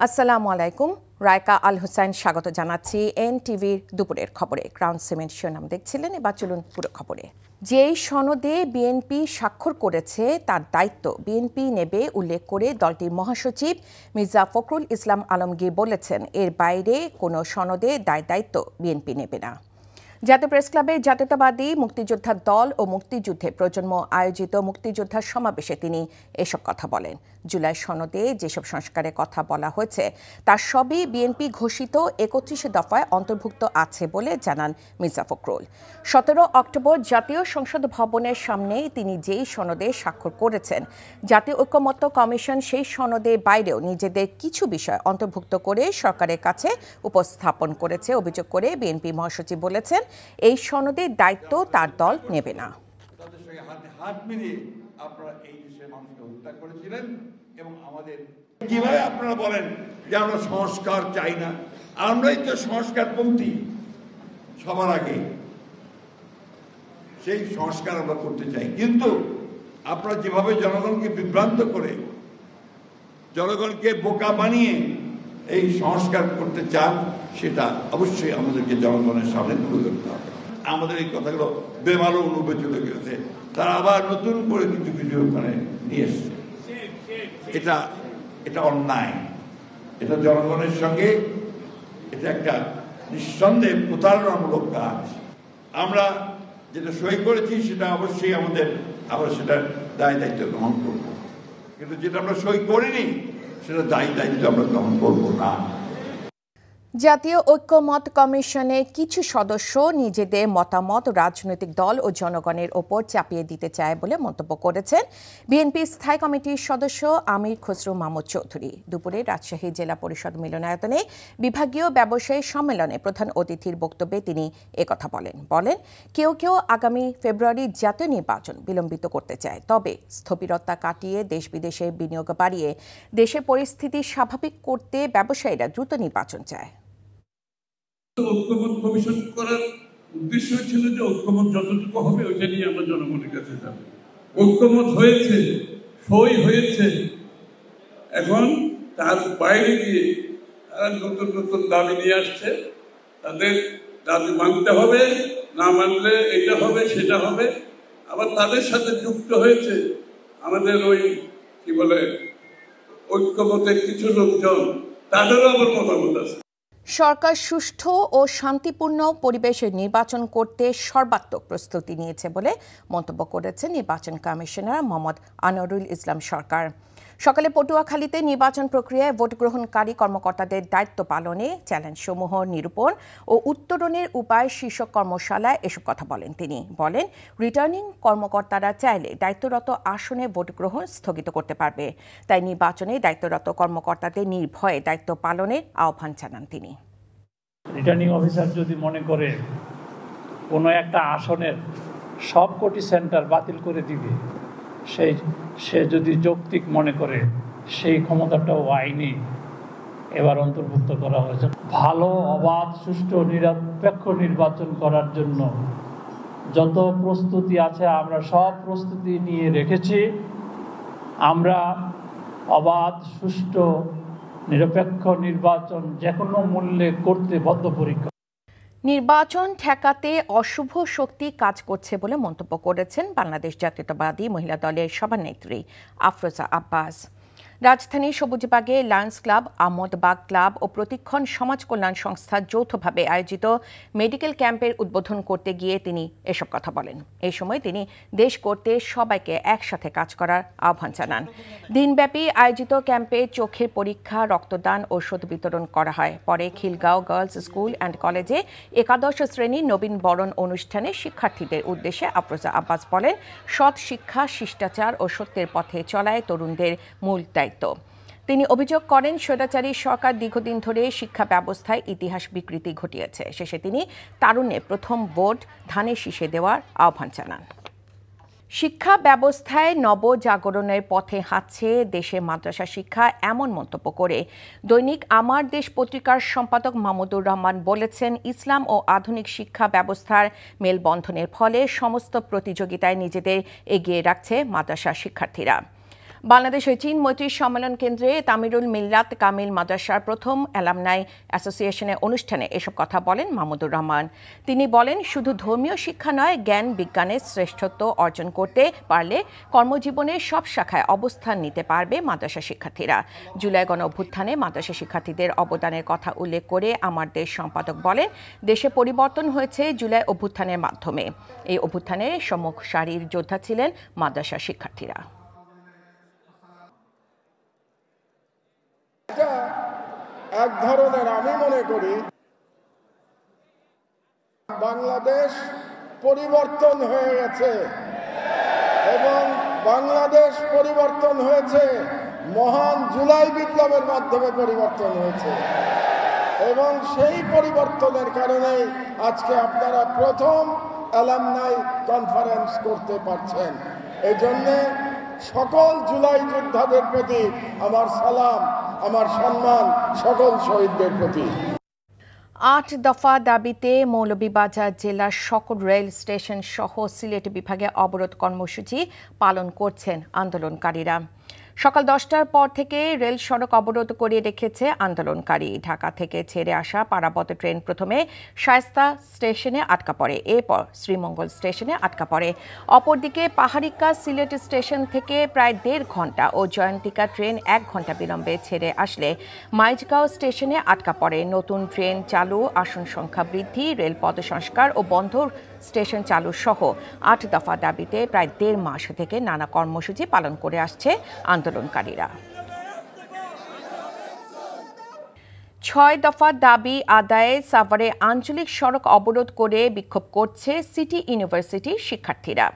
আসসালামু আলাইকুম। রায়কা আল হোসেন স্বাগত জানাচ্ছি এনটিভির দুপুরের খবরে। ক্রাউন সিমেন্ট শিরোনাম দেখছিলেন, এবার চলুন পুরো খবরে। যেই সনদে বিএনপি স্বাক্ষর করেছে তার দায়িত্ব বিএনপি নেবে উল্লেখ করে দলটির মহাসচিব মির্জা ফখরুল ইসলাম আলমগীর বলেছেন, এর বাইরে কোনো সনদে দায়িত্ব বিএনপি নেবে না। জাতীয় প্রেসক্লাবে জাতীয়তাবাদী মুক্তিযোদ্ধার দল ও মুক্তিযুদ্ধে প্রজন্ম আয়োজিত মুক্তিযোদ্ধার সমাবেশে তিনি এসব কথা বলেন। জুলাই সনদে যেসব সংস্কারের কথা বলা হয়েছে তার সবই বিএনপি ঘোষিত ৩১ দফায় অন্তর্ভুক্ত আছে বলে জানান মির্জা ফখরুল। ১৭ অক্টোবর জাতীয় সংসদ ভবনের সামনেই তিনি যেই সনদে স্বাক্ষর করেছেন, জাতীয় ঐকমত্য কমিশন সেই সনদের বাইরেও নিজেদের কিছু বিষয় অন্তর্ভুক্ত করে সরকারের কাছে উপস্থাপন করেছে অভিযোগ করে বিএনপি মহাসচিব বলেছেন, এই সনদের দায়িত্ব তার দল নেবে না। এবং আমাদের কিভাবে আপনারা বলেন যে আমরা সংস্কার চাই না? আমরাই তো সংস্কারপন্থী। সবার আগে সেই সংস্কার আমরা করতে চাই, কিন্তু আপনারা যেভাবে জনগণকে বিভ্রান্ত করে, জনগণকে বোকা বানিয়ে এই সংস্কার করতে চান, সেটা অবশ্যই আমাদেরকে জনগণের সামনে তুলে ধরতে হবে। আমাদের এই কথাগুলো বেমালো অনুভবে চলে গেছে, তারা আবার নতুন করে কিছু কিছু ওখানে নিয়ে এসছে। এটা অন্যায়, এটা জনগণের সঙ্গে এটা একটা নিঃসন্দেহে প্রতারণামূলক কাজ। আমরা যেটা সই করেছি সেটা অবশ্যই আমরা সেটা দায়িত্ব গ্রহণ করব, কিন্তু যেটা আমরা সই করিনি সেটা দায়িত্ব আমরা গ্রহণ করব না। জাতীয় ঐকমত্য কমিশনে কিছু সদস্য নিজেদের মতামত রাজনৈতিক দল ও জনগণের ওপর চাপিয়ে দিতে চায় বলে মন্তব্য করেছেন বিএনপি স্থায়ী কমিটির সদস্য আমির খসরু মাহমুদ চৌধুরী। দুপুরে রাজশাহী জেলা পরিষদ মিলনায়তনে বিভাগীয় ব্যবসায়ী সম্মেলনে প্রধান অতিথির বক্তব্যে তিনি একথা বলেন। কেউ কেউ আগামী ফেব্রুয়ারি জাতীয় নির্বাচন বিলম্বিত করতে চায়, তবে স্থবিরতা কাটিয়ে দেশ বিদেশে বিনিয়োগ বাড়িয়ে দেশের পরিস্থিতি স্বাভাবিক করতে ব্যবসায়ীরা দ্রুত নির্বাচন চায়। ঐক্যমত কমিশন করার উদ্দেশ্য ছিল যে ঐক্যমত যতটুকু হবে ওইটা নিয়ে আমরা জনগণের কাছে যাব। ঐক্যমত হয়েছে, সই হয়েছে, এখন তার বাইরে গিয়ে তারা নতুন নতুন দাবি নিয়ে আসছে। তাদের দাবি মানতে হবে, না মানলে এটা হবে সেটা হবে। আবার তাদের সাথে যুক্ত হয়েছে আমাদের ওই কি বলে ঐক্যমতের কিছু লোকজন, তাদেরও আবার মতামত আছে। সরকার সুষ্ঠু ও শান্তিপূর্ণ পরিবেশে নির্বাচন করতে সর্বাত্মক প্রস্তুতি নিয়েছে বলে মন্তব্য করেছেন নির্বাচন কমিশনার মোহাম্মদ আনোয়ারুল ইসলাম সরকার। সকালে পটুয়াখালীতে নির্বাচন প্রক্রিয়ায় ভোট গ্রহণকারী কর্মকর্তাদের দায়িত্ব পালনে চ্যালেঞ্জসমূহ নিরূপণ ও উত্তরণের উপায় শীর্ষক কর্মশালায় এসব কথা বলেন তিনি। বলেন, রিটার্নিং কর্মকর্তারা চাইলে দায়িত্বরত আসনে ভোট গ্রহণ স্থগিত করতে পারবে, তাই নির্বাচনে দায়িত্বরত কর্মকর্তাদের নির্ভয়ে দায়িত্ব পালনের আহ্বান জানান তিনি। রিটার্নিং অফিসার যদি মনে করে কোনো একটা আসনের সবকটি সেন্টার বাতিল করে দিবে, সে যদি যৌক্তিক মনে করে, সেই ক্ষমতাটাও আইনে এবার অন্তর্ভুক্ত করা হয়েছে। ভালো, অবাধ, সুষ্ঠু, নিরপেক্ষ নির্বাচন করার জন্য যত প্রস্তুতি আছে আমরা সব প্রস্তুতি নিয়ে রেখেছি। আমরা অবাধ, সুষ্ঠু, নিরপেক্ষ নির্বাচন যে কোনো মূল্যে করতে বদ্ধপরিকর। নির্বাচন ঠেকাতে অশুভ শক্তি কাজ করছে বলে মন্তব্য করেছেন বাংলাদেশ জাতীয়তাবাদী মহিলা দলের সভানেত্রী আফরোজা আব্বাস। রাজধানীর সবুজবাগে লায়ন্স ক্লাব, আহমদবাগ ক্লাব ও প্রতিক্ষণ সমাজ কল্যাণ সংস্থা যৌথভাবে আয়োজিত মেডিকেল ক্যাম্পের উদ্বোধন করতে গিয়ে তিনি এসব কথা বলেন। এই সময় তিনি দেশ করতে সবাইকে একসাথে কাজ করার আহ্বান জানান। দিনব্যাপী আয়োজিত ক্যাম্পে চোখের পরীক্ষা, রক্তদান, ঔষধ বিতরণ করা হয়। পরে খিলগাঁও গার্লস স্কুল অ্যান্ড কলেজে একাদশ শ্রেণীর নবীন বরণ অনুষ্ঠানে শিক্ষার্থীদের উদ্দেশ্যে আফরোজা আব্বাস বলেন, সৎ শিক্ষা, শিষ্টাচার ও সত্যের পথে চলায় তরুণদের মূল দায়িত্ব। তিনি অভিযোগ করেন, স্বৈরাচারী সরকার দীর্ঘদিন ধরে শিক্ষা ব্যবস্থায় ইতিহাস বিকৃতি ঘটিয়েছে। শেষে তিনি তারুণ্যে প্রথম ভোট ধানের শীষে দেওয়ার আহ্বান জানান। শিক্ষা ব্যবস্থায় নবজাগরণের পথে হাঁটছে দেশে মাদ্রাসা শিক্ষা, এমন মন্তব্য করে দৈনিক আমার দেশ পত্রিকার সম্পাদক মাহমুদুর রহমান বলেছেন, ইসলাম ও আধুনিক শিক্ষা ব্যবস্থার মেলবন্ধনের ফলে সমস্ত প্রতিযোগিতায় নিজেদের এগিয়ে রাখছে মাদ্রাসা শিক্ষার্থীরা। বাংলাদেশ ও চীন মৈত্রী সম্মেলন কেন্দ্রে তামিরুল মিল্লাত কামিল মাদ্রাসার প্রথম অ্যালামনাই অ্যাসোসিয়েশনের অনুষ্ঠানে এসব কথা বলেন মাহমুদুর রহমান। তিনি বলেন, শুধু ধর্মীয় শিক্ষা নয়, জ্ঞান বিজ্ঞানের শ্রেষ্ঠত্ব অর্জন করতে পারলে কর্মজীবনের সব শাখায় অবস্থান নিতে পারবে মাদ্রাসা শিক্ষার্থীরা। জুলাই গণ অভ্যুত্থানে মাদ্রাসা শিক্ষার্থীদের অবদানের কথা উল্লেখ করে আমার দেশ সম্পাদক বলেন, দেশে পরিবর্তন হয়েছে জুলাই অভ্যুত্থানের মাধ্যমে। এই অভ্যুত্থানে সম্মুখ সারির যোদ্ধা ছিলেন মাদ্রাসা শিক্ষার্থীরা। এক ধরনের, আমি মনে করি বাংলাদেশ পরিবর্তন হয়ে গেছে এবং বাংলাদেশ পরিবর্তন হয়েছে মহান জুলাই বিপ্লবের মাধ্যমে পরিবর্তন হয়েছে এবং সেই পরিবর্তনের কারণে আজকে আপনারা প্রথম অ্যালামনাই কনফারেন্স করতে পারছেন। এই জন্যে সকল জুলাই যোদ্ধাদের প্রতি আমার সালাম, আমার সম্মান সকল শহীদদের প্রতি। ৮ দফা দাবিতে মৌলভীবাজার জেলার সকল রেল স্টেশন সহ সিলেট বিভাগে অবরোধ কর্মসূচি পালন করছেন আন্দোলনকারীরা। সকাল 10টার পর থেকে রেল সড়ক অবরোধ করে রেখেছে আন্দোলনকারী। ঢাকা থেকে ছেড়ে আসা পারাবত ট্রেন প্রথমে শায়েস্তা স্টেশনে আটকা পড়ে, এরপর শ্রীমঙ্গল স্টেশনে আটকা পড়ে। অপরদিকে পাহাড়িকা সিলেট স্টেশন থেকে প্রায় 1.5 ঘন্টা ও জয়ন্তিকা ট্রেন 1 ঘন্টা বিলম্বে ছেড়ে আসলে মাইজগাঁও স্টেশনে আটকা পড়ে। নতুন ট্রেন চালু, আসন সংখ্যা বৃদ্ধি, রেলপথ সংস্কার ও বন্ধ স্টেশন চালু সহ ৮ দফা দাবিতে প্রায় 1.5 মাস থেকে নানা কর্মসূচি পালন করে আসছে আন্দোলনকারীরা। ৬ দফা দাবি আদায়ে সাভারে আঞ্চলিক সড়ক অবরোধ করে বিক্ষোভ করছে সিটি ইউনিভার্সিটির শিক্ষার্থীরা।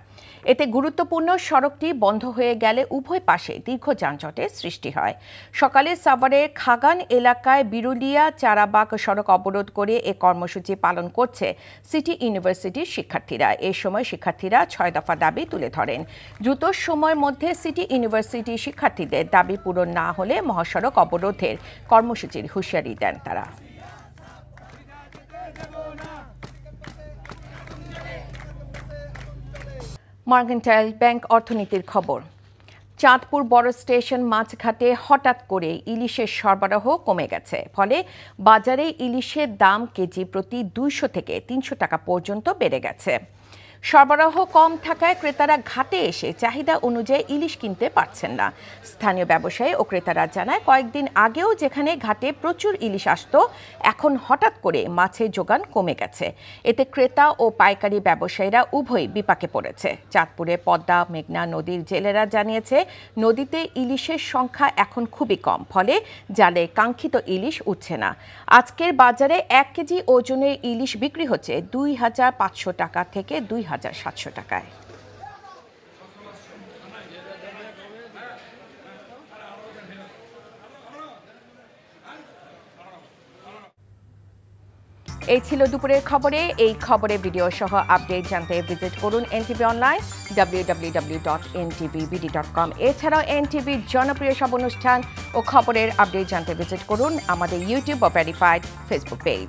এতে গুরুত্বপূর্ণ সড়কটি বন্ধ হয়ে গেলে উভয় পাশে দীর্ঘ যানজটের সৃষ্টি হয়। সকালে সাভারের খাগান এলাকায় বিরুলিয়া চারাবাগ সড়ক অবরোধ করে এ কর্মসূচি পালন করছে সিটি ইউনিভার্সিটির শিক্ষার্থীরা। এ সময় শিক্ষার্থীরা ৬ দফা দাবি তুলে ধরেন। দ্রুত সময়ের মধ্যে সিটি ইউনিভার্সিটির শিক্ষার্থীদের দাবি পূরণ না হলে মহাসড়ক অবরোধের কর্মসূচির হুঁশিয়ারি দেন তারা। মার্কেন্টাইল ব্যাংক অর্থনীতির খবর। চাঁদপুর বড় স্টেশন মাছঘাটে হঠাৎ করে ইলিশের সরবরাহ কমে গেছে, ফলে বাজারে ইলিশের দাম কেজি প্রতি 200 থেকে 300 টাকা পর্যন্ত বেড়ে গেছে। সরবরাহ কম থাকায় ক্রেতারা ঘাটে এসে চাহিদা অনুযায়ী ইলিশ কিনতে পারছেন না। স্থানীয় ব্যবসায়ী ও ক্রেতারা জানায়, কয়েকদিন আগেও যেখানে ঘাটে প্রচুর ইলিশ আসতো, এখন হঠাৎ করে মাছের যোগান কমে গেছে। এতে ক্রেতা ও পাইকারি ব্যবসায়ীরা উভয়ই বিপাকে পড়েছে। চাঁদপুরে পদ্মা মেঘনা নদীর জেলেরা জানিয়েছে, নদীতে ইলিশের সংখ্যা এখন খুবই কম, ফলে জালে কাঙ্ক্ষিত ইলিশ উঠছে না। আজকের বাজারে 1 কেজি ওজনের ইলিশ বিক্রি হচ্ছে 2,500 টাকা থেকে 2,700 টাকায়। এই ছিল দুপুরের খবরে। এই খবরের ভিডিও সহ আপডেট জানতে ভিজিট করুন এনটিভি অনলাইন www.ntvbd.com। এছাড়াও এনটিভির জনপ্রিয় সব অনুষ্ঠান ও খবরের আপডেট জানতে ভিজিট করুন আমাদের ইউটিউব ও ভেরিফাইড ফেসবুক পেজ।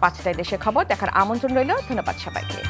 5টায় দেশের খবর দেখার আমন্ত্রণ রইল। ধন্যবাদ সবাইকে।